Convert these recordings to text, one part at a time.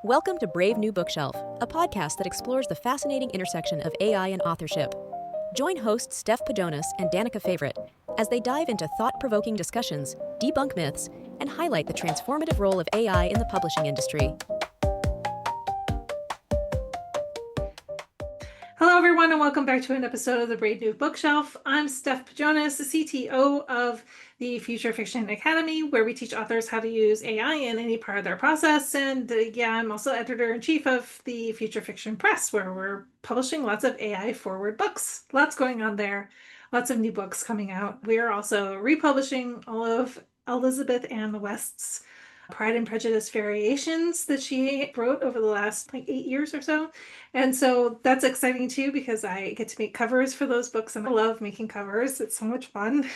Welcome to Brave New Bookshelf, a podcast that explores the fascinating intersection of AI and authorship. Join hosts Steph Pajonas and Danica Favorite as they dive into thought-provoking discussions, debunk myths, and highlight the transformative role of AI in the publishing industry. Hello, everyone, and welcome back to an episode of the Brave New Bookshelf. I'm Steph Pajonas, the CTO of the Future Fiction Academy, where we teach authors how to use AI in any part of their process. And I'm also editor-in-chief of the Future Fiction Press, where we're publishing lots of AI-forward books. Lots going on there. Lots of new books coming out. We are also republishing all of Elizabeth Ann West's Pride and Prejudice variations that she wrote over the last 8 years or so. And so that's exciting too, because I get to make covers for those books and I love making covers. It's so much fun.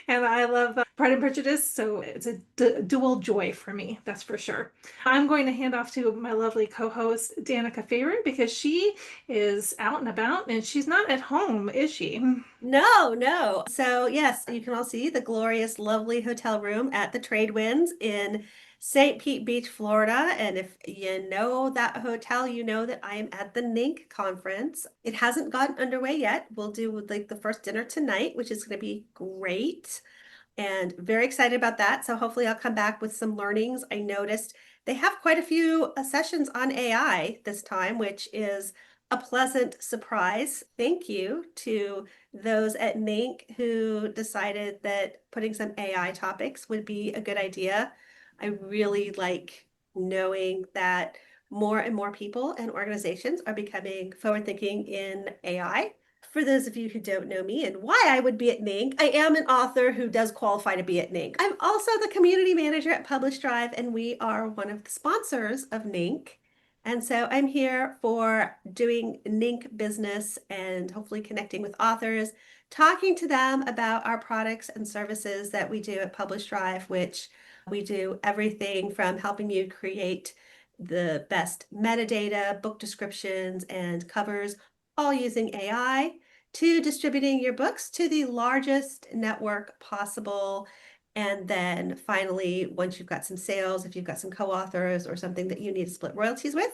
And I love Pride and Prejudice. So it's a dual joy for me, that's for sure. I'm going to hand off to my lovely co-host, Danica Favorite, because she is out and about and she's not at home, is she? No. So yes, you can all see the glorious, lovely hotel room at the Trade Winds in St. Pete Beach, Florida. And if you know that hotel, you know that I am at the NINC conference. It hasn't gotten underway yet. We'll do the first dinner tonight, which is going to be great. And very excited about that. So hopefully I'll come back with some learnings. I noticed they have quite a few sessions on AI this time, which is a pleasant surprise. Thank you to those at NINC who decided that putting some AI topics would be a good idea. I really like knowing that more and more people and organizations are becoming forward-thinking in AI. For those of you who don't know me and why I would be at NINC, I am an author who does qualify to be at NINC. I'm also the community manager at Publish Drive, and we are one of the sponsors of NINC. And so I'm here for doing NINC business and hopefully connecting with authors, talking to them about our products and services that we do at Publish Drive, which we do everything from helping you create the best metadata, book descriptions, and covers, all using AI, to distributing your books to the largest network possible. And then finally, once you've got some sales, if you've got some co-authors or something that you need to split royalties with,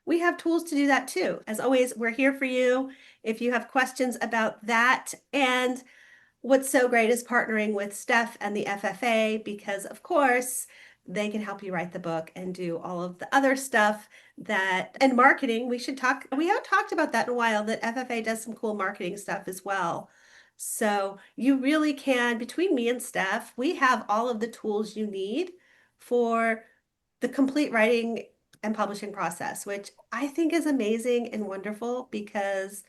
we have tools to do that too. As always, we're here for you if you have questions about that. And what's so great is partnering with Steph and the FFA, because of course they can help you write the book and do all of the other stuff and marketing. We haven't talked about that in a while, that FFA does some cool marketing stuff as well. So you really can, between me and Steph, we have all of the tools you need for the complete writing and publishing process, which I think is amazing and wonderful, because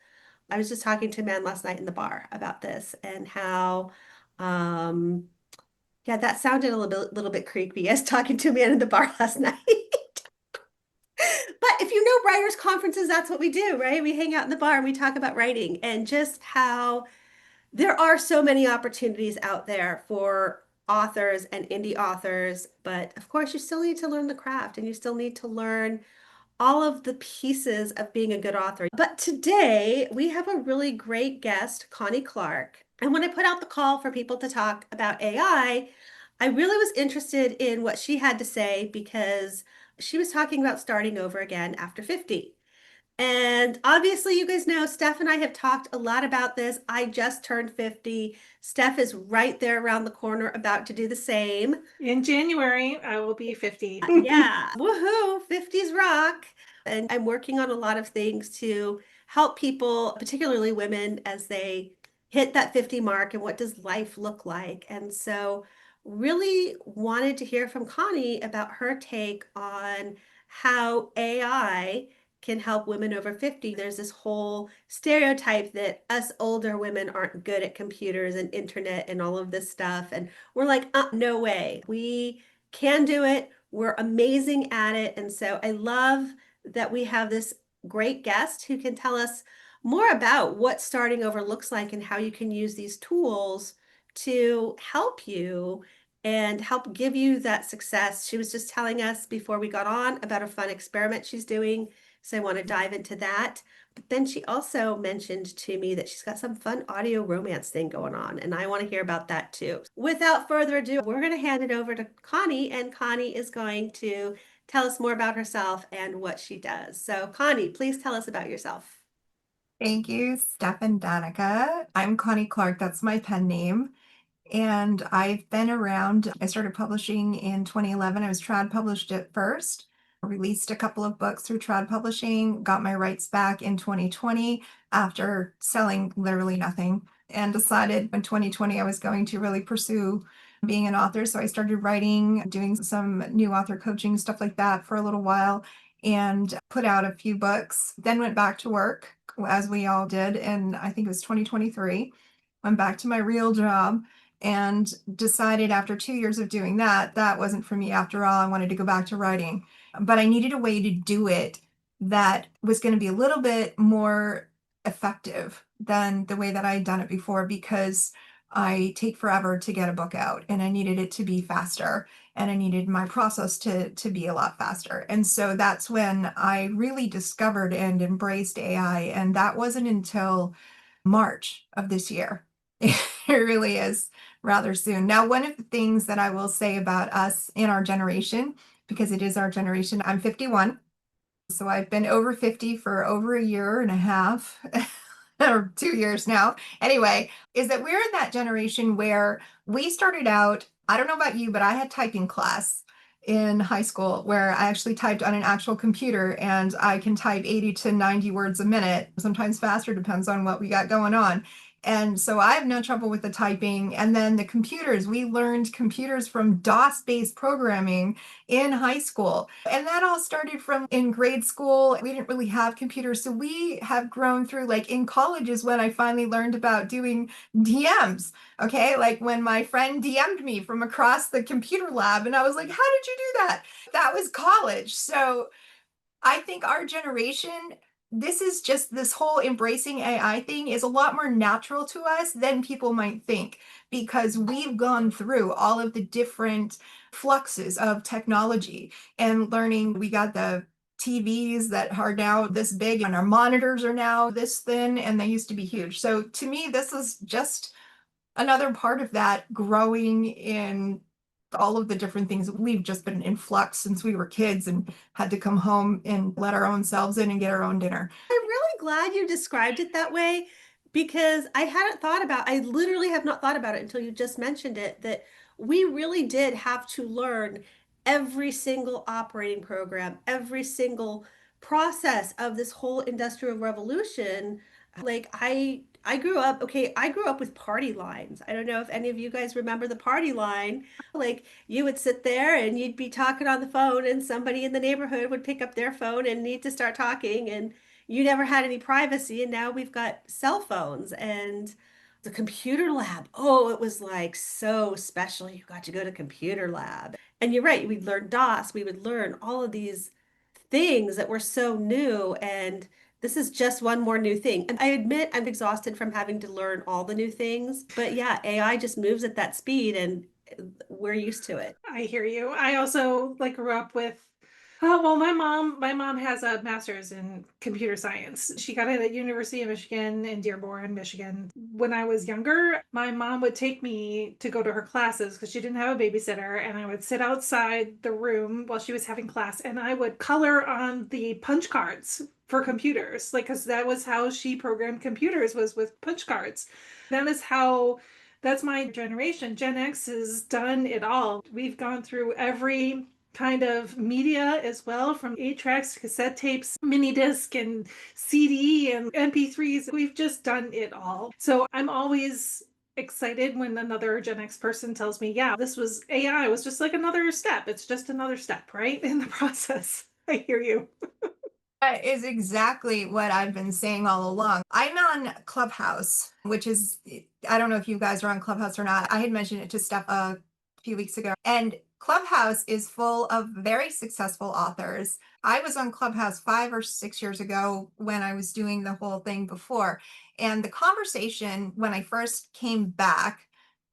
I was just talking to a man last night in the bar about this and how, that sounded a little bit creepy as talking to a man in the bar last night. But if you know writers' conferences, that's what we do, right? We hang out in the bar and we talk about writing, and just how there are so many opportunities out there for authors and indie authors. But of course, you still need to learn the craft and you still need to learn all of the pieces of being a good author. But today we have a really great guest, Connie Clark. And when I put out the call for people to talk about AI, I really was interested in what she had to say, because she was talking about starting over again after 50. And obviously, you guys know, Steph and I have talked a lot about this. I just turned 50. Steph is right there around the corner, about to do the same. In January, I will be 50. Yeah, woohoo, 50s rock. And I'm working on a lot of things to help people, particularly women, as they hit that 50 mark, and what does life look like. And so really wanted to hear from Connie about her take on how AI can help women over 50. There's this whole stereotype that us older women aren't good at computers and internet and all of this stuff. And we're like, no way. We can do it. We're amazing at it. And so I love that we have this great guest who can tell us more about what starting over looks like and how you can use these tools to help you and help give you that success. She was just telling us before we got on about a fun experiment she's doing, so I want to dive into that. But then she also mentioned to me that she's got some fun audio romance thing going on, and I want to hear about that too. Without further ado, we're going to hand it over to Connie, and Connie is going to tell us more about herself and what she does. So, Connie, please tell us about yourself. Thank you, Steph and Danica. I'm Connie Clark. That's my pen name. And I've been around. I started publishing in 2011. I was trad published at first, released a couple of books through trad publishing, got my rights back in 2020 after selling literally nothing, and decided in 2020 I was going to really pursue being an author. So I started writing, doing some new author coaching, stuff like that for a little while, and put out a few books, then went back to work as we all did. And I think it was 2023, went back to my real job and decided after 2 years of doing that, that wasn't for me after all. I wanted to go back to writing, but I needed a way to do it that was going to be a little bit more effective than the way that I had done it before, because I take forever to get a book out and I needed it to be faster and I needed my process to be a lot faster. And so that's when I really discovered and embraced AI. And that wasn't until March of this year. It really is rather soon. Now, one of the things that I will say about us in our generation, because it is our generation, I'm 51. So I've been over 50 for over a year and a half, or 2 years now. Anyway, is that we're in that generation where we started out, I don't know about you, but I had typing class in high school where I actually typed on an actual computer and I can type 80 to 90 words a minute, sometimes faster, depends on what we got going on. And so I have no trouble with the typing. And then the computers, we learned computers from DOS-based programming in high school. And that all started from in grade school. We didn't really have computers. So we have grown through, like in college is when I finally learned about doing DMs. Okay. Like when my friend DM'd me from across the computer lab and I was like, how did you do that? That was college. So I think our generation, this is just this whole embracing AI thing is a lot more natural to us than people might think, because we've gone through all of the different fluxes of technology and learning. We got the TVs that are now this big and our monitors are now this thin and they used to be huge. So to me, this is just another part of that growing in all of the different things. We've just been in flux since we were kids and had to come home and let our own selves in and get our own dinner. I'm really glad you described it that way because I literally have not thought about it until you just mentioned it, that we really did have to learn every single operating program, every single process of this whole industrial revolution. Like I grew up with party lines. I don't know if any of you guys remember the party line. Like you would sit there and you'd be talking on the phone and somebody in the neighborhood would pick up their phone and need to start talking and you never had any privacy, and now we've got cell phones and the computer lab. Oh, it was like so special. You got to go to computer lab. And you're right, we'd learn DOS, we would learn all of these things that were so new, and this is just one more new thing. And I admit I'm exhausted from having to learn all the new things, but yeah, AI just moves at that speed and we're used to it. I hear you. I also like grew up with my mom has a master's in computer science. She got it at University of Michigan in Dearborn, Michigan. When I was younger, my mom would take me to go to her classes because she didn't have a babysitter, and I would sit outside the room while she was having class and I would color on the punch cards for computers, like, because that was how she programmed computers, was with punch cards. That is how That's my generation. Gen X has done it all. We've gone through every kind of media as well, from 8 tracks to cassette tapes, mini disc and CD and MP3s. We've just done it all. So I'm always excited when another Gen X person tells me, yeah, this was AI was just like another step. It's just another step, right? In the process. I hear you. That is exactly what I've been saying all along. I'm on Clubhouse, which is, I don't know if you guys are on Clubhouse or not. I had mentioned it to Steph a few weeks ago. And Clubhouse is full of very successful authors. I was on Clubhouse 5 or 6 years ago when I was doing the whole thing before. And the conversation, when I first came back,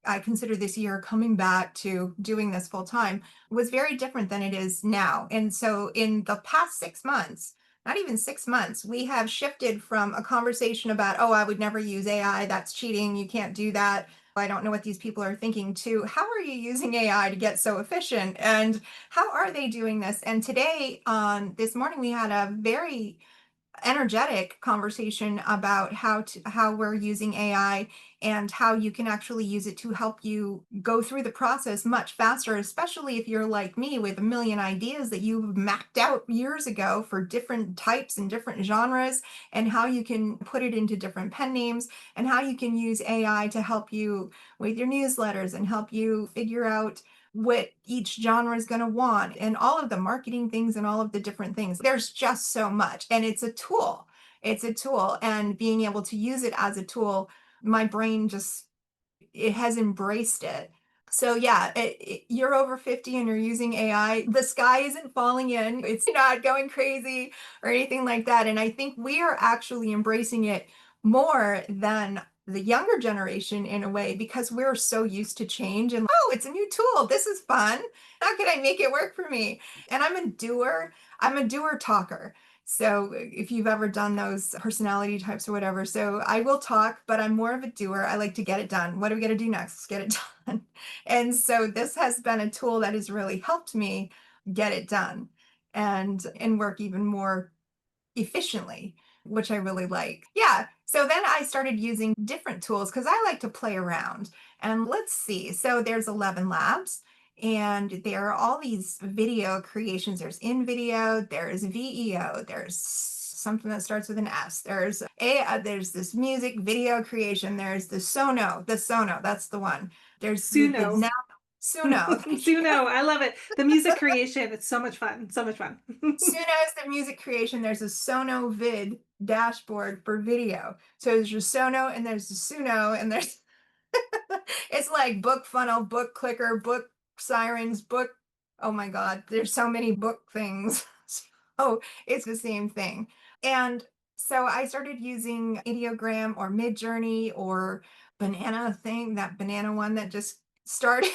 I consider this year coming back to doing this full time, was very different than it is now. And so in the past 6 months, not even 6 months, we have shifted from a conversation about, oh, I would never use AI, that's cheating, you can't do that, I don't know what these people are thinking, to how are you using AI to get so efficient? And how are they doing this? And today, this morning, we had a very energetic conversation about how we're using AI and how you can actually use it to help you go through the process much faster, especially if you're like me with a million ideas that you've mapped out years ago for different types and different genres, and how you can put it into different pen names, and how you can use AI to help you with your newsletters and help you figure out what each genre is going to want, and all of the marketing things and all of the different things. There's just so much, and it's a tool. It's a tool, and being able to use it as a tool, my brain just, it has embraced it. So yeah, you're over 50 and you're using AI. The sky isn't falling in. It's not going crazy or anything like that. And I think we are actually embracing it more than the younger generation in a way, because we're so used to change and, oh, it's a new tool. This is fun. How can I make it work for me? And I'm a doer. I'm a doer talker. So if you've ever done those personality types or whatever, so I will talk, but I'm more of a doer. I like to get it done. What are we going to do next? Let's get it done. And so this has been a tool that has really helped me get it done and work even more efficiently, which I really like. Yeah. So then I started using different tools because I like to play around. And let's see. So there's 11 Labs, and there are all these video creations. There's InVideo, there's VEO, there's something that starts with an S. There's this music video creation. There's the Sono, that's the one. There's Suno. now Suno. Suno, I love it. The music creation, it's so much fun. So much fun. Suno is the music creation. There's a Sono Vid dashboard for video. So there's your Sono and there's the Suno, and there's it's like book funnel, book clicker, book sirens, book. Oh my God, there's so many book things. So it's the same thing. And so I started using Ideogram or Midjourney or that banana one that just started.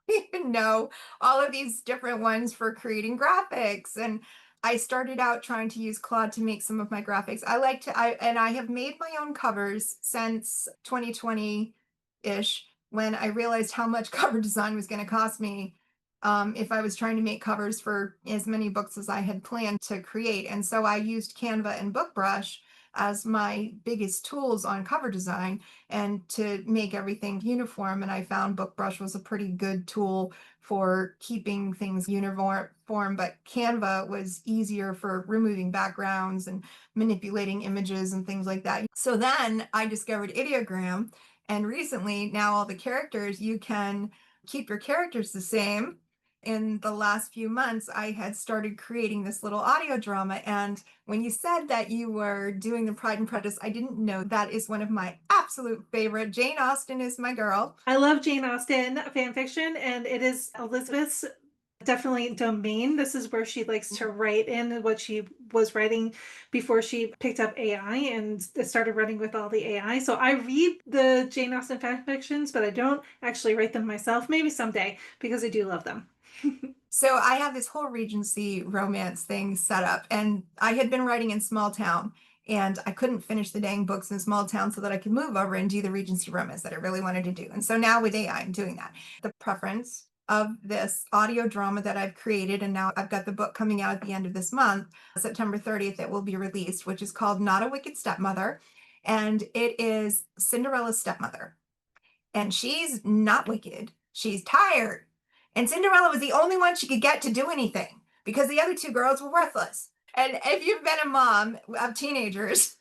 Even know all of these different ones for creating graphics. And I started out trying to use Claude to make some of my graphics. I have made my own covers since 2020-ish, when I realized how much cover design was going to cost me if I was trying to make covers for as many books as I had planned to create. And so I used Canva and BookBrush as my biggest tools on cover design and to make everything uniform. And I found BookBrush was a pretty good tool for keeping things uniform, but Canva was easier for removing backgrounds and manipulating images and things like that. So then I discovered Ideogram, and recently, now all the characters, you can keep your characters the same. In the last few months, I had started creating this little audio drama. And when you said that you were doing the Pride and Prejudice, I didn't know that is one of my absolute favorite. Jane Austen is my girl. I love Jane Austen fan fiction, and it is Elizabeth's definitely domain. This is where she likes to write in what she was writing before she picked up AI and started running with all the AI. So I read the Jane Austen fan fictions, but I don't actually write them myself. Maybe someday, because I do love them. So I have this whole Regency romance thing set up, and I had been writing in small town, and I couldn't finish the dang books in small town so that I could move over and do the Regency romance that I really wanted to do. And so now with AI, I'm doing that. The preference of this audio drama that I've created, and now I've got the book coming out at the end of this month, September 30th, it will be released, which is called Not a Wicked Stepmother. And it is Cinderella's stepmother. And she's not wicked. She's tired. And Cinderella was the only one she could get to do anything because the other two girls were worthless. And if you've been a mom of teenagers,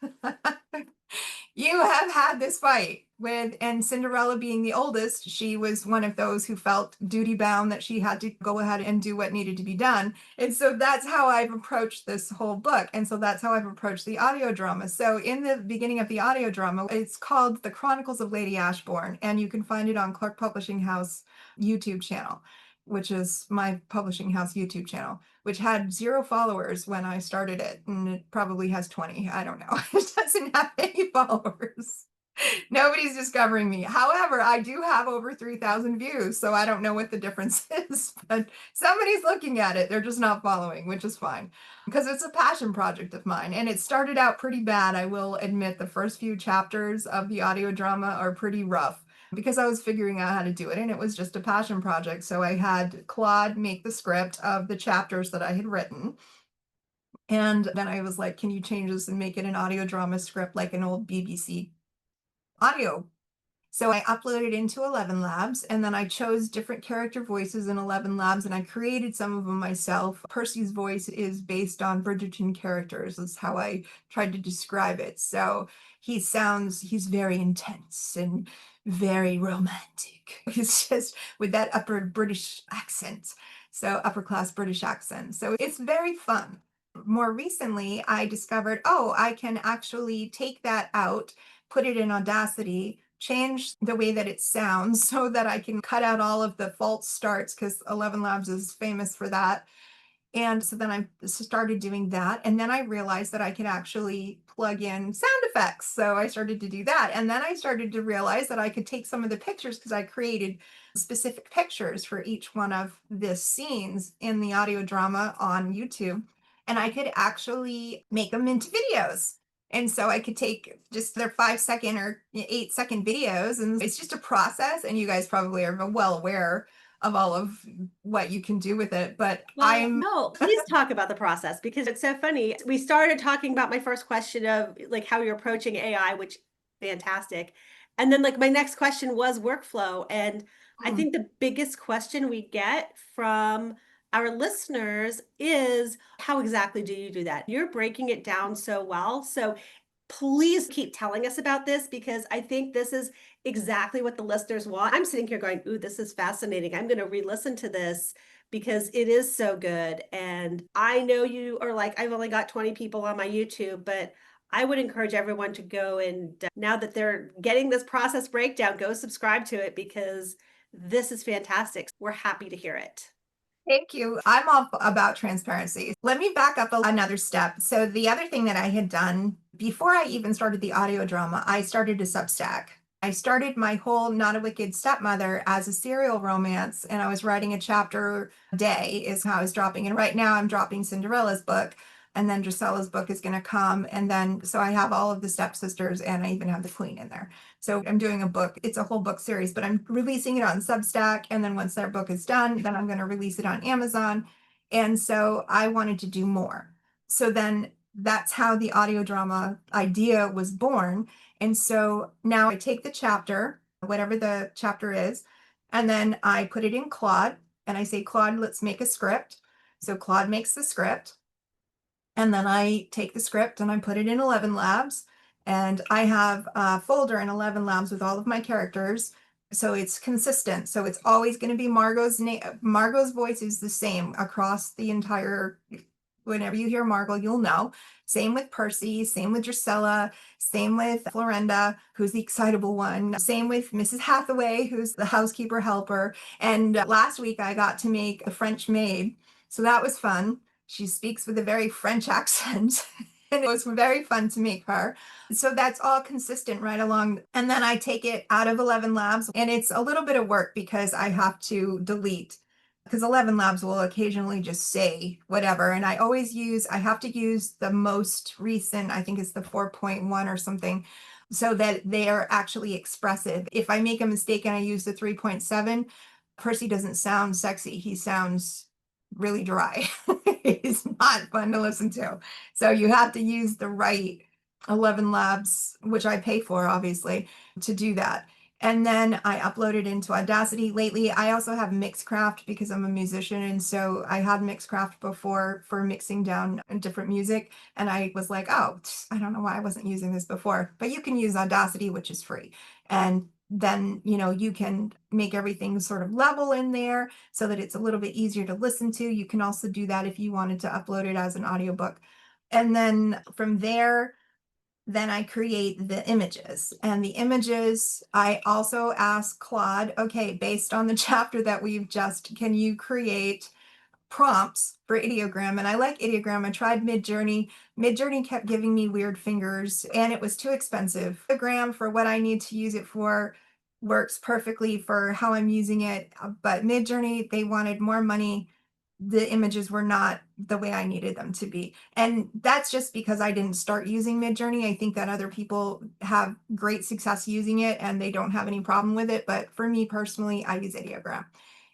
you have had this fight with, and Cinderella being the oldest, she was one of those who felt duty bound that she had to go ahead and do what needed to be done. And so that's how I've approached this whole book. And so that's how I've approached the audio drama. So in the beginning of the audio drama, it's called The Chronicles of Lady Ashbourne, and you can find it on Clark Publishing House YouTube channel, which is my publishing house YouTube channel, which had 0 followers when I started it. And it probably has 20. I don't know. It doesn't have any followers. Nobody's discovering me. However, I do have over 3,000 views, so I don't know what the difference is, but somebody's looking at it. They're just not following, which is fine because it's a passion project of mine. And it started out pretty bad. I will admit the first few chapters of the audio drama are pretty rough. because I was figuring out how to do it and it was just a passion project. So I had Claude make the script of the chapters that I had written. And then I was like, can you change this and make it an audio drama script like an old BBC audio? So I uploaded into 11 Labs and then I chose different character voices in 11 Labs and I created some of them myself. Percy's voice is based on Bridgerton characters, is how I tried to describe it. So he's very intense and very romantic. It's just with that upper British accent. So upper class British accent. So it's very fun. More recently, I discovered, oh, I can actually take that out, put it in Audacity, change the way that it sounds so that I can cut out all of the false starts because 11 Labs is famous for that. And so then I started doing that. And then I realized that I could actually plug in sound effects. So I started to do that. And then I started to realize that I could take some of the pictures because I created specific pictures for each one of the scenes in the audio drama on YouTube. And I could actually make them into videos. And so I could take just their 5 second or 8 second videos. And it's just a process. And you guys probably are well aware of all of what you can do with it. But Well, no, please talk about the process because it's so funny. We started talking about my first question of like how you're approaching AI, which fantastic. And then like my next question was workflow. And I think the biggest question we get from our listeners is how exactly do you do that? You're breaking it down so well. So please keep telling us about this because I think this is exactly what the listeners want. I'm sitting here going, ooh, this is fascinating. I'm going to re-listen to this because it is so good. And I know you are like, I've only got 20 people on my YouTube, but I would encourage everyone to go and now that they're getting this process breakdown, go subscribe to it because this is fantastic. We're happy to hear it. Thank you. I'm all about transparency. Let me back up another step. So the other thing that I had done before I even started the audio drama, I started a Substack. I started my whole Not a Wicked Stepmother as a serial romance, and I was writing a chapter a day is how I was dropping. And right now I'm dropping Cinderella's book, and then Drusella's book is going to come. And then, so I have all of the stepsisters, and I even have the queen in there. So I'm doing a book. It's a whole book series, but I'm releasing it on Substack. And then once their book is done, then I'm going to release it on Amazon. And so I wanted to do more. So then that's how the audio drama idea was born. And so now I take the chapter, whatever the chapter is, and then I put it in Claude and I say, Claude, let's make a script. So Claude makes the script. And then I take the script and I put it in 11 Labs. And I have a folder in 11 Labs with all of my characters. So it's consistent. So it's always going to be Margot's name. Margot's voice is the same across the entire. Whenever you hear Margot, you'll know. Same with Percy, same with Drusilla, same with Florenda, who's the excitable one. Same with Mrs. Hathaway, who's the housekeeper helper. And last week I got to make a French maid. So that was fun. She speaks with a very French accent. And it was very fun to make her. So that's all consistent right along. And then I take it out of 11 Labs. And it's a little bit of work because I have to delete because 11 Labs will occasionally just say whatever. And I have to use the most recent, I think it's the 4.1 or something, so that they are actually expressive. If I make a mistake and I use the 3.7, Percy doesn't sound sexy. He sounds really dry. He's not fun to listen to. So you have to use the right 11 Labs, which I pay for, obviously, to do that. And then I upload it into Audacity. Lately, I also have Mixcraft because I'm a musician. And so I had Mixcraft before for mixing down different music. And I was like, oh, I don't know why I wasn't using this before. But you can use Audacity, which is free. And then, you can make everything sort of level in there so that it's a little bit easier to listen to. You can also do that if you wanted to upload it as an audiobook. And then from there, then I create the images. And the images, I also ask Claude, okay, based on the chapter that can you create prompts for ideogram? And I like ideogram. I tried Midjourney. Midjourney kept giving me weird fingers and it was too expensive. Ideogram, for what I need to use it for, works perfectly for how I'm using it. But Midjourney, they wanted more money the images were not the way I needed them to be. And that's just because I didn't start using Midjourney. I think that other people have great success using it and they don't have any problem with it. But for me personally, I use Ideogram.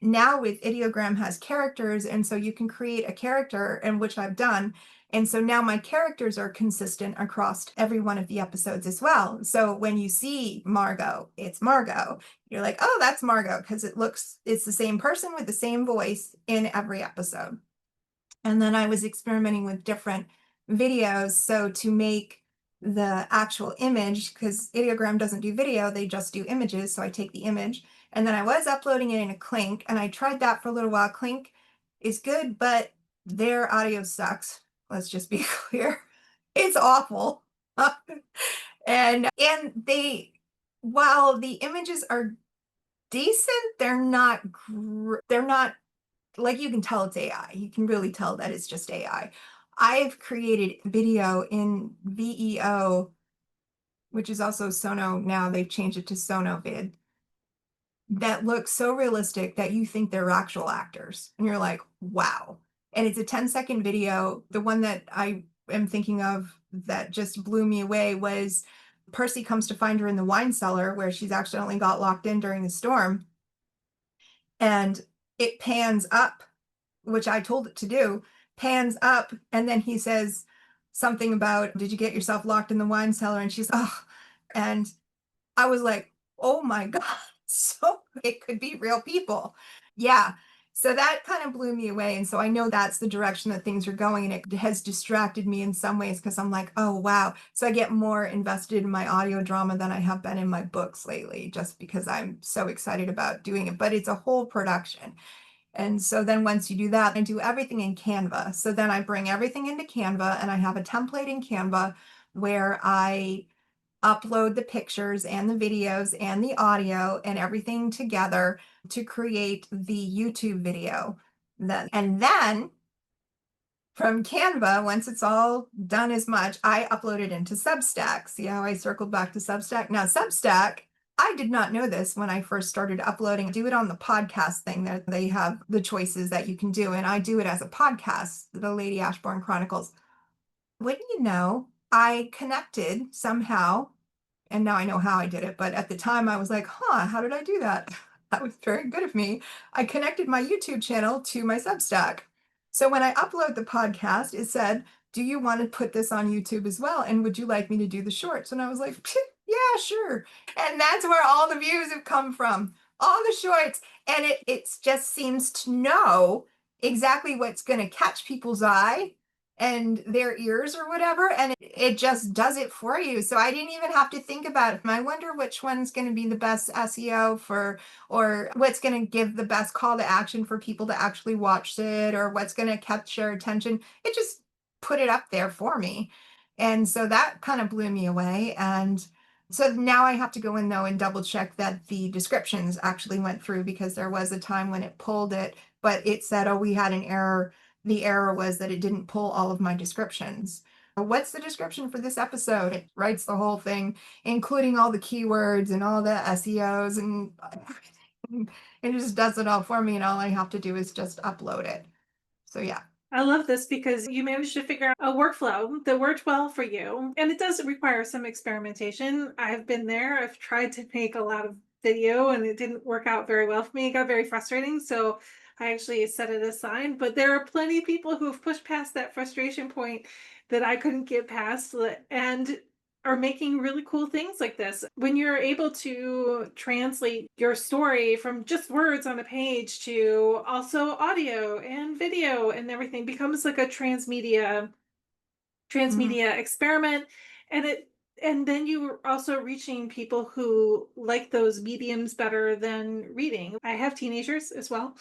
Now with Ideogram has characters, and so you can create a character, and which I've done. And so now my characters are consistent across every one of the episodes as well. So when you see Margot, it's Margot. You're like, oh, that's Margot, because it's the same person with the same voice in every episode. And then I was experimenting with different videos. So to make the actual image, because Ideogram doesn't do video, they just do images. So I take the image and then I was uploading it in a Clink, and I tried that for a little while. Clink is good, but their audio sucks. Let's just be clear. It's awful. And they, while the images are decent, they're not, like, you can tell it's AI. You can really tell that it's just AI. I've created video in VEO, which is also Sono now. They've changed it to SonoVid, that looks so realistic that you think they're actual actors. And you're like, wow. And it's a 10-second video. The one that I am thinking of that just blew me away was Percy comes to find her in the wine cellar where she's accidentally got locked in during the storm. And it pans up, which I told it to do, pans up. And then he says something about, did you get yourself locked in the wine cellar? And she's, oh, and I was like, oh my God. So it could be real people. Yeah. So that kind of blew me away. And so I know that's the direction that things are going. And it has distracted me in some ways because I'm like, oh, wow. So I get more invested in my audio drama than I have been in my books lately, just because I'm so excited about doing it. But it's a whole production. And so then once you do that, I do everything in Canva. So then I bring everything into Canva, and I have a template in Canva where I upload the pictures and the videos and the audio and everything together to create the YouTube video. And then from Canva, once it's all done as much, I upload it into Substack. See how I circled back to Substack? Now, Substack, I did not know this when I first started uploading. Do it on the podcast thing that they have the choices that you can do. And I do it as a podcast, the Lady Ashbourne Chronicles. Wouldn't you know, I connected somehow, and now I know how I did it, but at the time I was like, how did I do that? That was very good of me. I connected my YouTube channel to my Substack. So when I upload the podcast, it said, do you want to put this on YouTube as well? And would you like me to do the shorts? And I was like, yeah, sure. And that's where all the views have come from, all the shorts. And it just seems to know exactly what's going to catch people's eye and their ears or whatever, and it just does it for you. So I didn't even have to think about it. I wonder which one's going to be the best SEO for, or what's going to give the best call to action for people to actually watch it, or what's going to catch their attention. It just put it up there for me. And so that kind of blew me away. And so now I have to go in though and double check that the descriptions actually went through, because there was a time when it pulled it, but it said, oh, we had an error. The error was that it didn't pull all of my descriptions. What's the description for this episode? It writes the whole thing, including all the keywords and all the SEOs and everything. It just does it all for me, and all I have to do is just upload it. So yeah. I love this because you managed to figure out a workflow that worked well for you. And it does require some experimentation. I've been there. I've tried to make a lot of video and it didn't work out very well for me. It got very frustrating. So I actually set it aside. But there are plenty of people who have pushed past that frustration point that I couldn't get past and are making really cool things like this. When you're able to translate your story from just words on a page to also audio and video, and everything becomes like a transmedia experiment. And then you are also reaching people who like those mediums better than reading. I have teenagers as well,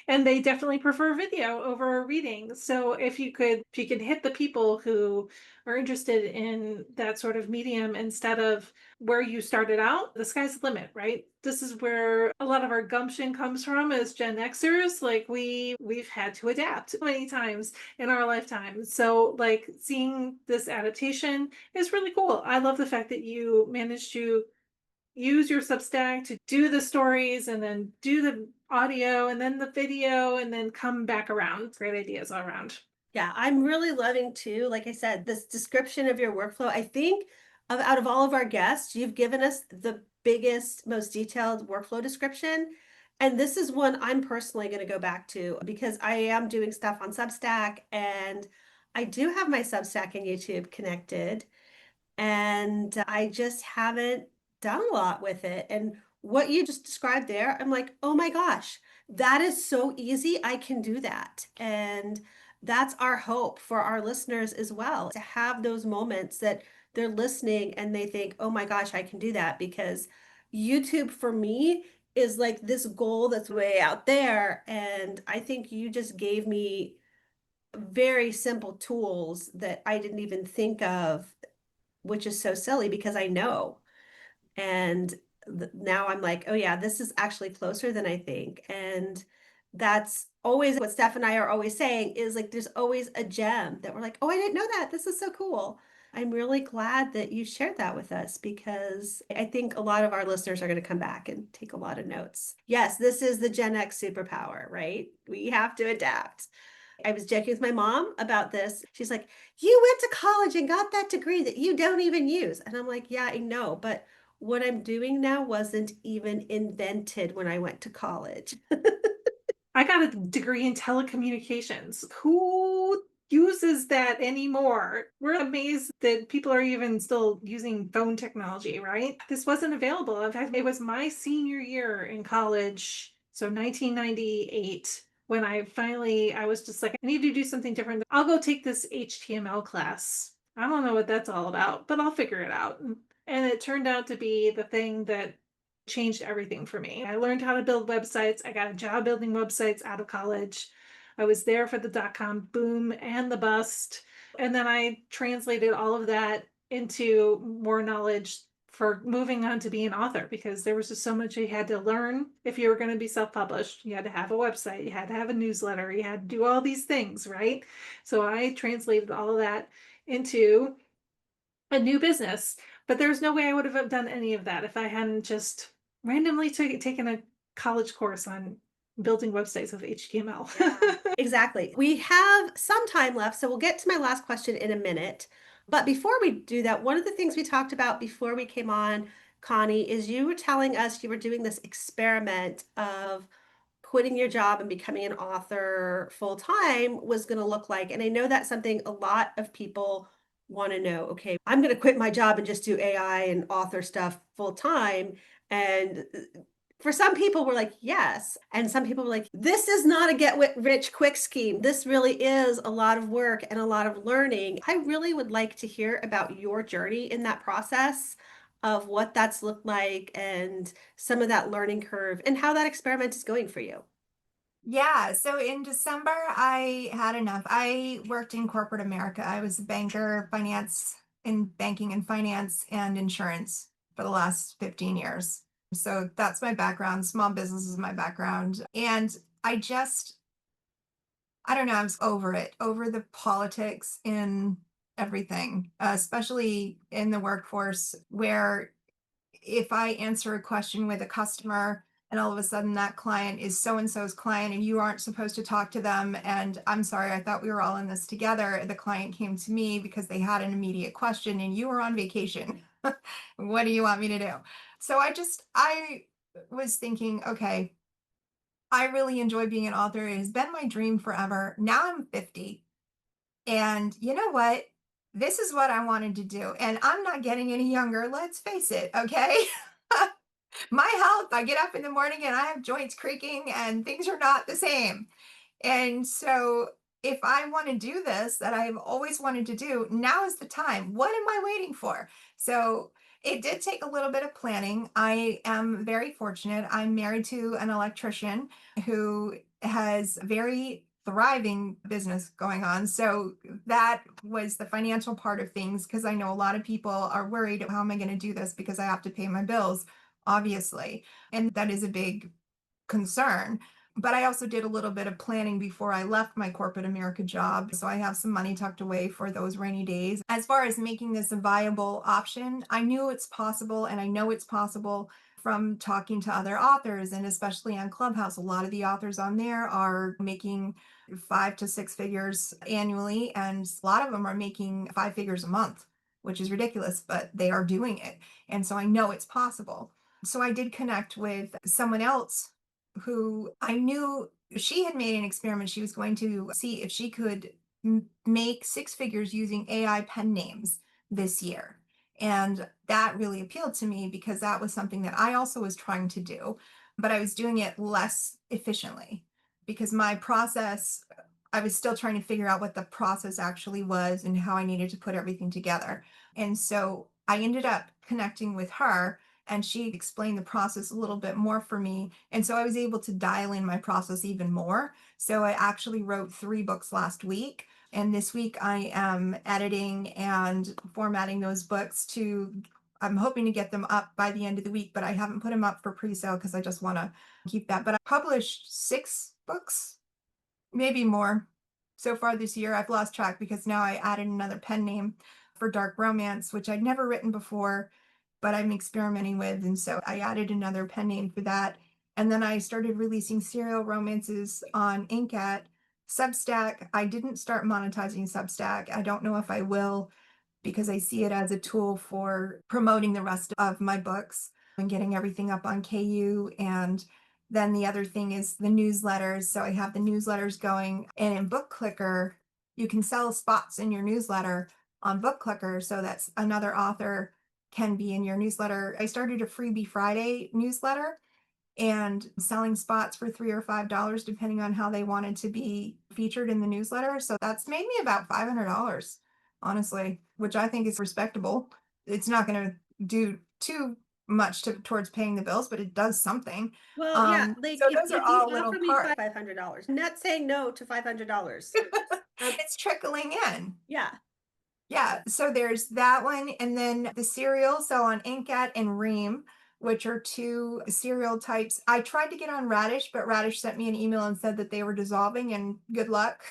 and they definitely prefer video over reading. So if you could hit the people who are interested in that sort of medium instead of where you started out, the sky's the limit, right? This is where a lot of our gumption comes from as Gen Xers. Like we've had to adapt many times in our lifetime. So like seeing this adaptation is really cool. I love the fact that you managed to use your Substack to do the stories and then do the audio and then the video and then come back around. Great ideas all around. Yeah, I'm really loving too, like I said, this description of your workflow. I think out of all of our guests, you've given us the biggest, most detailed workflow description. And this is one I'm personally going to go back to because I am doing stuff on Substack and I do have my Substack and YouTube connected and I just haven't done a lot with it. And what you just described there, I'm like, oh my gosh, that is so easy. I can do that. And that's our hope for our listeners as well, to have those moments that they're listening and they think, oh my gosh, I can do that. Because YouTube for me is like this goal that's way out there. And I think you just gave me very simple tools that I didn't even think of, which is so silly because I know. And now I'm like, oh yeah, this is actually closer than I think. And that's always what Steph and I are always saying is like, there's always a gem that we're like, oh, I didn't know that. This is so cool. I'm really glad that you shared that with us because I think a lot of our listeners are going to come back and take a lot of notes. Yes, this is the Gen X superpower, right? We have to adapt. I was joking with my mom about this. She's like, you went to college and got that degree that you don't even use. And I'm like, yeah, I know, but what I'm doing now wasn't even invented when I went to college. I got a degree in telecommunications. Who uses that anymore? We're amazed that people are even still using phone technology, right? This wasn't available. In fact, it was my senior year in college, so 1998, when I was just like, I need to do something different. I'll go take this HTML class. I don't know what that's all about, but I'll figure it out. And it turned out to be the thing that changed everything for me. I learned how to build websites. I got a job building websites out of college. I was there for the dot-com boom and the bust. And then I translated all of that into more knowledge for moving on to be an author because there was just so much you had to learn if you were going to be self-published. You had to have a website, you had to have a newsletter, you had to do all these things, right? So I translated all of that into a new business. But there's no way I would have done any of that if I hadn't just randomly taken a college course on building websites with HTML. Yeah, exactly. We have some time left, so we'll get to my last question in a minute. But before we do that, one of the things we talked about before we came on, Connie, is you were telling us you were doing this experiment of quitting your job and becoming an author full time was going to look like. And I know that's something a lot of people want to know. Okay, I'm going to quit my job and just do AI and author stuff full time. And for some people, we're like, yes. And some people were like, this is not a get rich quick scheme. This really is a lot of work and a lot of learning. I really would like to hear about your journey in that process of what that's looked like and some of that learning curve and how that experiment is going for you. Yeah, so in December, I had enough. I worked in corporate America. I was a banker, in banking and finance and insurance for the last 15 years. So that's my background. Small business is my background. And I don't know, I was over it, over the politics in everything, especially in the workforce, where if I answer a question with a customer and all of a sudden that client is so and so's client and you aren't supposed to talk to them, and I'm sorry, I thought we were all in this together. The client came to me because they had an immediate question and you were on vacation. What do you want me to do? So I was thinking, okay, I really enjoy being an author. It has been my dream forever. Now I'm 50. And you know what? This is what I wanted to do. And I'm not getting any younger. Let's face it. Okay. My health, I get up in the morning and I have joints creaking and things are not the same. And so if I want to do this that I've always wanted to do, now is the time. What am I waiting for? So it did take a little bit of planning. I am very fortunate. I'm married to an electrician who has very thriving business going on. So that was the financial part of things because I know a lot of people are worried, how am I going to do this because I have to pay my bills, obviously. And that is a big concern. But I also did a little bit of planning before I left my corporate America job. So I have some money tucked away for those rainy days. As far as making this a viable option, I knew it's possible, and I know it's possible from talking to other authors, and especially on Clubhouse. A lot of the authors on there are making 5 to 6 figures annually, and a lot of them are making 5 figures a month, which is ridiculous, but they are doing it. And so I know it's possible. So I did connect with someone else who I knew she had made an experiment. She was going to see if she could make 6 figures using AI pen names this year. And that really appealed to me because that was something that I also was trying to do, but I was doing it less efficiently because my process, I was still trying to figure out what the process actually was and how I needed to put everything together. And so I ended up connecting with her, and she explained the process a little bit more for me. And so I was able to dial in my process even more. So I actually wrote 3 books last week. And this week I am editing and formatting those books I'm hoping to get them up by the end of the week, but I haven't put them up for pre-sale because I just want to keep that. But I published 6 books, maybe more so far this year. I've lost track because now I added another pen name for dark romance, which I'd never written before, but I'm experimenting with. And so I added another pen name for that. And then I started releasing serial romances on Inkat. Substack, I didn't start monetizing Substack. I don't know if I will because I see it as a tool for promoting the rest of my books and getting everything up on KU. And then the other thing is the newsletters. So I have the newsletters going, and in Book Clicker, you can sell spots in your newsletter on Book Clicker so that's another author can be in your newsletter. I started a Freebie Friday newsletter and selling spots for $3 or $5, depending on how they wanted to be featured in the newsletter. So that's made me about $500, honestly, which I think is respectable. It's not going to do too much towards paying the bills, but it does something. Well, yeah, like So if, those are you all little offer me parts. $500, I'm not saying no to $500. It's trickling in. Yeah. Yeah, so there's that one, and then the cereal. So on Inkat and Ream, which are 2 cereal types. I tried to get on Radish, but Radish sent me an email and said that they were dissolving, and good luck.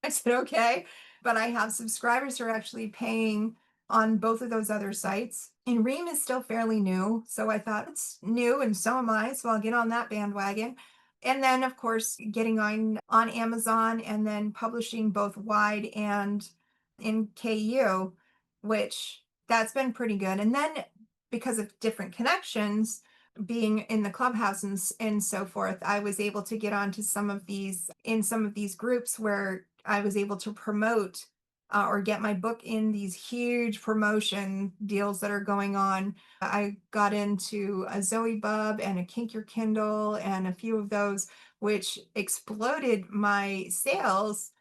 I said, okay. But I have subscribers who are actually paying on both of those other sites. And Ream is still fairly new. So I thought it's new and so am I. So I'll get on that bandwagon. And then, of course, getting on Amazon and then publishing both wide and in KU, which that's been pretty good. And then because of different connections, being in the clubhouse and so forth, I was able to get onto some of these groups where I was able to promote or get my book in these huge promotion deals that are going on. I got into a Zoe Bub and a Kink Your Kindle and a few of those, which exploded my sales.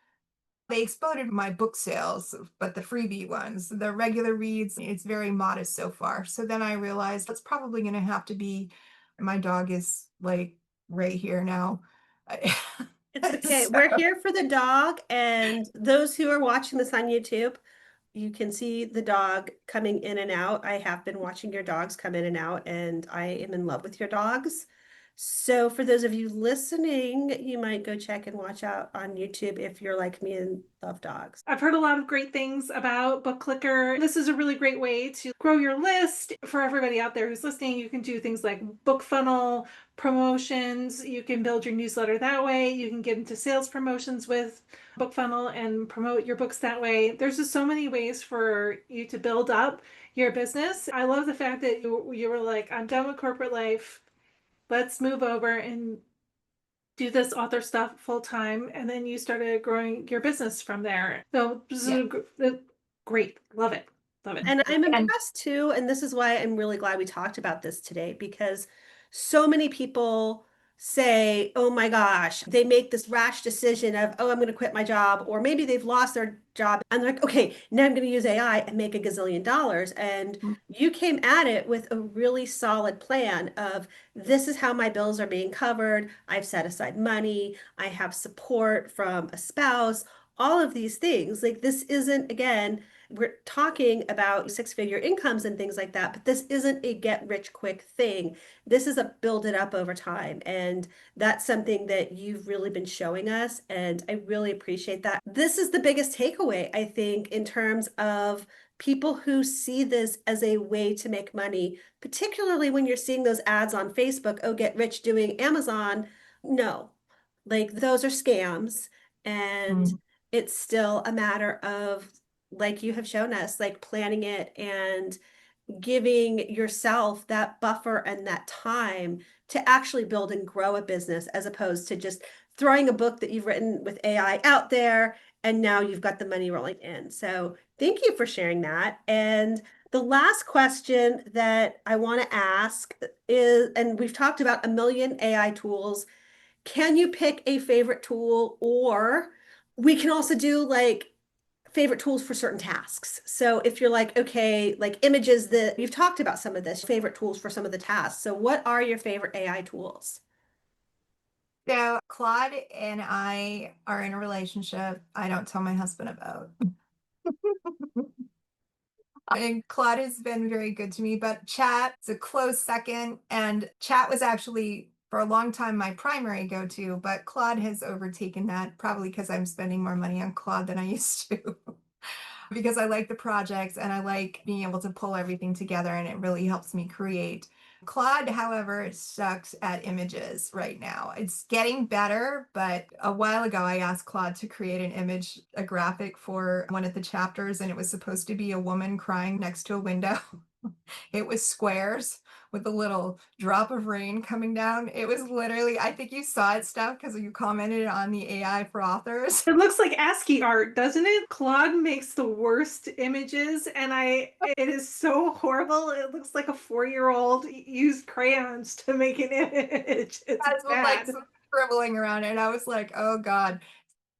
They exploded my book sales, but the freebie ones, the regular reads, it's very modest so far. So then I realized it's probably going to have to be, my dog is like right here now. It's okay. So- We're here for the dog, and those who are watching this on YouTube, you can see the dog coming in and out. I have been watching your dogs come in and out, and I am in love with your dogs. So for those of you listening, you might go check and watch out on YouTube if you're like me and love dogs. I've heard a lot of great things about Book Clicker. This is a really great way to grow your list. For everybody out there who's listening, you can do things like book funnel promotions. You can build your newsletter that way. You can get into sales promotions with Book Funnel and promote your books that way. There's just so many ways for you to build up your business. I love the fact that you were like, I'm done with corporate life. Let's move over and do this author stuff full time. And then you started growing your business from there. So this is Yeah. great. Love it. Love it. And I'm And impressed too, and this is why I'm really glad we talked about this today, because so many people say, oh my gosh, they make this rash decision of, oh, I'm going to quit my job, or maybe they've lost their job and they're like, okay, now I'm going to use AI and make $1 gazillion. And you came at it with a really solid plan of, this is how my bills are being covered. I've set aside money. I have support from a spouse. all of these things. Like this isn't, again, we're talking about six-figure incomes and things like that, but this isn't a get rich quick thing. This is a build it up over time. And that's something that you've really been showing us. And I really appreciate that. This is the biggest takeaway, I think, in terms of people who see this as a way to make money, particularly when you're seeing those ads on Facebook, oh, get rich doing Amazon. No, like those are scams. And Mm. it's still a matter of, like you have shown us, like planning it and giving yourself that buffer and that time to actually build and grow a business, as opposed to just throwing a book that you've written with AI out there and now you've got the money rolling in. So thank you for sharing that. And the last question that I want to ask is, and we've talked about a million AI tools, can you pick a favorite tool? Or we can also do like favorite tools for certain tasks. So if you're like, okay, like images, that you've talked about some of this, favorite tools for some of the tasks. So what are your favorite AI tools? So Claude and I are in a relationship I don't tell my husband about. And Claude has been very good to me, but Chat is a close second. And Chat was actually for a long time my primary go-to, but Claude has overtaken that, probably because I'm spending more money on Claude than I used to. Because I like the projects and I like being able to pull everything together and it really helps me create. Claude, however, sucks at images right now. It's getting better, but a while ago I asked Claude to create an image, a graphic for one of the chapters, and it was supposed to be a woman crying next to a window. It was squares with a little drop of rain coming down. It was literally, I think you saw it, Steph, because you commented on the AI for authors. It looks like ASCII art, doesn't it? Claude makes the worst images, and it is so horrible. It looks like a 4-year-old used crayons to make an image. It's Guys with like bad. some scribbling around it. And I was like, oh God.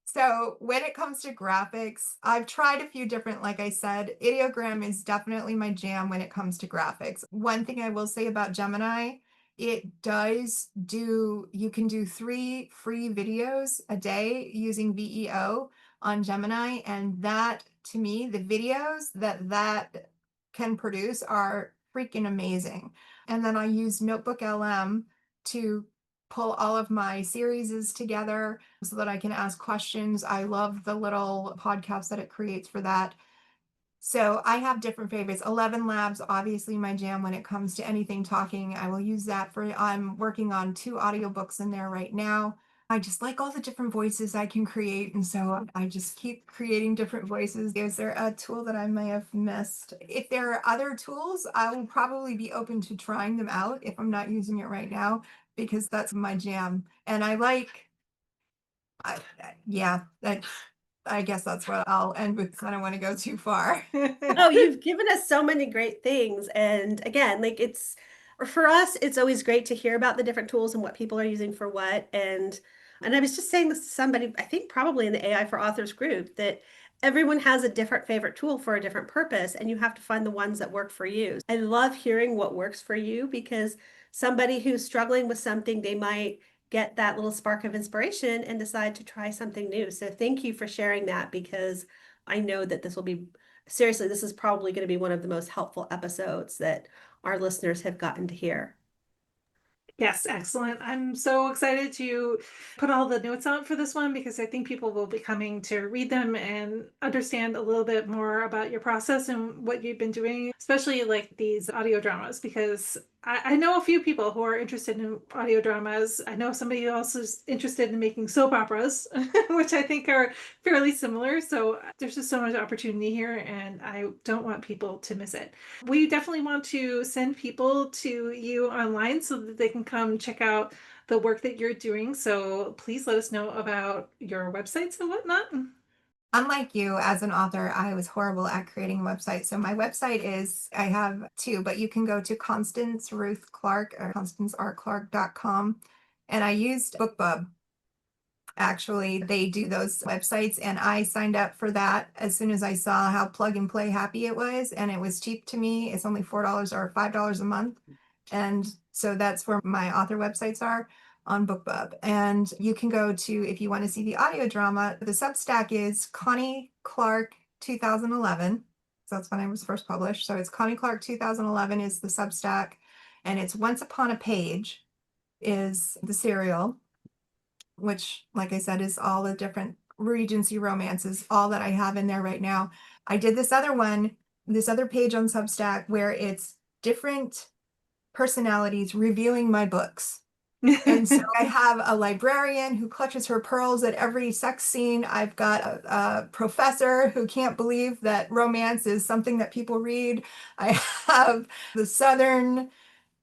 So when it comes to graphics, I've tried a few different, like I said, ideogram is definitely my jam when it comes to graphics. One thing I will say about Gemini, it does do, you can do 3 free videos a day using VEO on Gemini. And that, to me, the videos that can produce are freaking amazing. And then I use Notebook LM to pull all of my series together so that I can ask questions. I love the little podcast that it creates for that. So I have different favorites. 11 Labs, obviously my jam when it comes to anything talking. I will use that for, I'm working on 2 audiobooks in there right now. I just like all the different voices I can create. And so I just keep creating different voices. Is there a tool that I may have missed? If there are other tools, I will probably be open to trying them out if I'm not using it right now, because that's my jam. And I like, yeah, I guess that's what I'll end with. I don't want to go too far. Oh, you've given us so many great things. And again, like it's for us, it's always great to hear about the different tools and what people are using for what. And I was just saying this to somebody, I think probably in the AI for Authors group, that everyone has a different favorite tool for a different purpose, and you have to find the ones that work for you. I love hearing what works for you, because somebody who's struggling with something, they might get that little spark of inspiration and decide to try something new. So thank you for sharing that, because I know that this will be, seriously, this is probably going to be one of the most helpful episodes that our listeners have gotten to hear. Yes, excellent. I'm so excited to put all the notes out for this one, because I think people will be coming to read them and understand a little bit more about your process and what you've been doing, especially like these audio dramas, because I know a few people who are interested in audio dramas. I know somebody who else is interested in making soap operas, which I think are fairly similar. So there's just so much opportunity here, and I don't want people to miss it. We definitely want to send people to you online so that they can come check out the work that you're doing. So please let us know about your websites and whatnot. Unlike you, as an author, I was horrible at creating a website. So my website is, I have 2, but you can go to Constance Ruth Clark or constancerclark.com. And I used BookBub. Actually, they do those websites, and I signed up for that as soon as I saw how plug and play happy it was, and it was cheap to me. It's only $4 or $5 a month. And so that's where my author websites are. on BookBub. And you can go to, if you want to see the audio drama, the Substack is Connie Clark 2011. So that's when I was first published. So it's Connie Clark 2011 is the Substack, and it's Once Upon a Page is the serial, which, like I said, is all the different Regency romances, all that I have in there right now. I did this other one, this other page on Substack where it's different personalities reviewing my books. And so I have a librarian who clutches her pearls at every sex scene. I've got a professor who can't believe that romance is something that people read. I have the Southern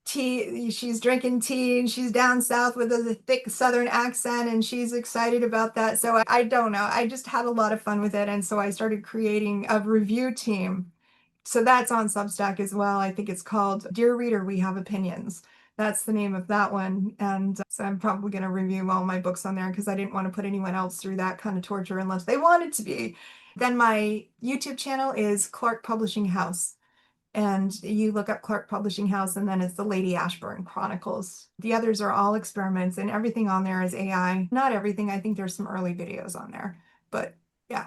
tea. She's drinking tea and she's down south with a thick Southern accent and she's excited about that. So I don't know. I just had a lot of fun with it. And so I started creating a review team. So that's on Substack as well. I think it's called Dear Reader, We Have Opinions. That's the name of that one. And so I'm probably going to review all my books on there because I didn't want to put anyone else through that kind of torture unless they wanted to be. Then my YouTube channel is Clark Publishing House. And you look up Clark Publishing House and then it's the Lady Ashburn Chronicles. The others are all experiments and everything on there is AI. Not everything. I think there's some early videos on there. But yeah.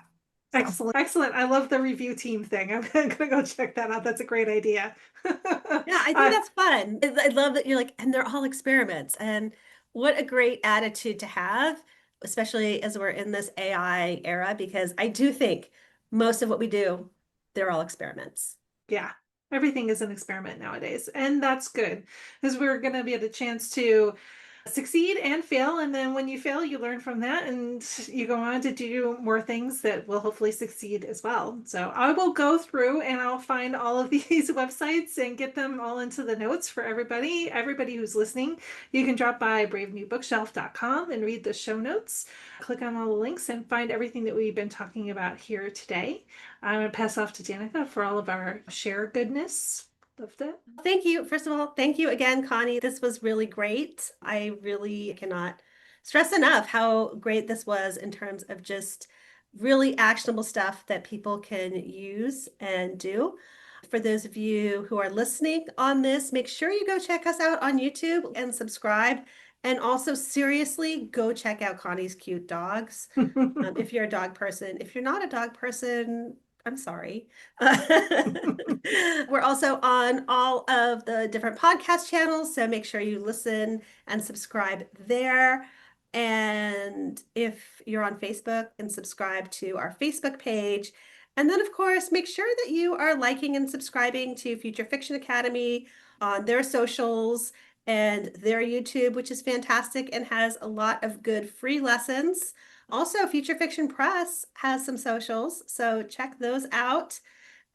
So. Excellent. Excellent. I love the review team thing. I'm going to go check that out. That's a great idea. Yeah, I think that's fun. I love that you're like, and they're all experiments. And what a great attitude to have, especially as we're in this AI era, because I do think most of what we do, they're all experiments. Yeah. Everything is an experiment nowadays. And that's good because we're going to get a chance to succeed and fail. And then when you fail, you learn from that and you go on to do more things that will hopefully succeed as well. So I will go through and I'll find all of these websites and get them all into the notes for everybody who's listening. You can drop by bravenewbookshelf.com and read the show notes, click on all the links and find everything that we've been talking about here today. I'm going to pass off to Danica for all of our share goodness. Loved it. Thank you. First of all, thank you again, Connie. This was really great. I really cannot stress enough how great this was in terms of just really actionable stuff that people can use and do. For those of you who are listening on this, make sure you go check us out on YouTube and subscribe. And also, seriously, go check out Connie's cute dogs. If you're a dog person. If you're not a dog person, I'm sorry. We're also on all of the different podcast channels, so make sure you listen and subscribe there. And if you're on Facebook, and subscribe to our Facebook page. And then, of course, make sure that you are liking and subscribing to Future Fiction Academy on their socials and their YouTube, which is fantastic and has a lot of good free lessons. Also, Future Fiction Press has some socials, so check those out.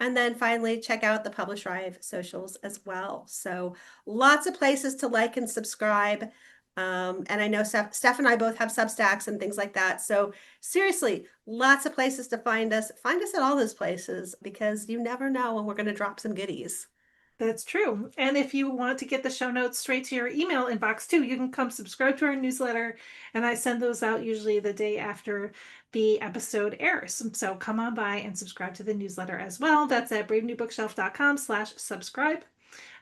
And then finally, check out the Publish Thrive socials as well. So lots of places to like and subscribe. And I know Steph and I both have Substacks and things like that. So seriously, lots of places to find us. Find us at all those places because you never know when we're going to drop some goodies. That's true. And if you want to get the show notes straight to your email inbox too, you can come subscribe to our newsletter. And I send those out usually the day after the episode airs. So come on by and subscribe to the newsletter as well. That's at bravenewbookshelf.com/subscribe.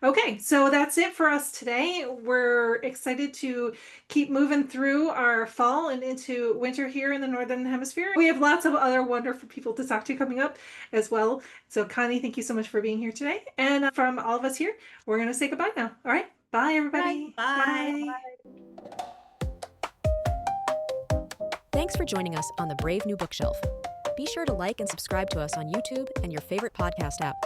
Okay, so that's it for us today. We're excited to keep moving through our fall and into winter here in the Northern Hemisphere. We have lots of other wonderful people to talk to coming up as well. So Connie, thank you so much for being here today. And from all of us here, we're going to say goodbye now. All right, bye everybody. Bye. Thanks for joining us on the Brave New Bookshelf. Be sure to like and subscribe to us on YouTube and your favorite podcast app.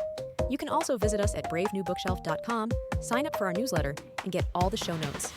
You can also visit us at bravenewbookshelf.com, sign up for our newsletter, and get all the show notes.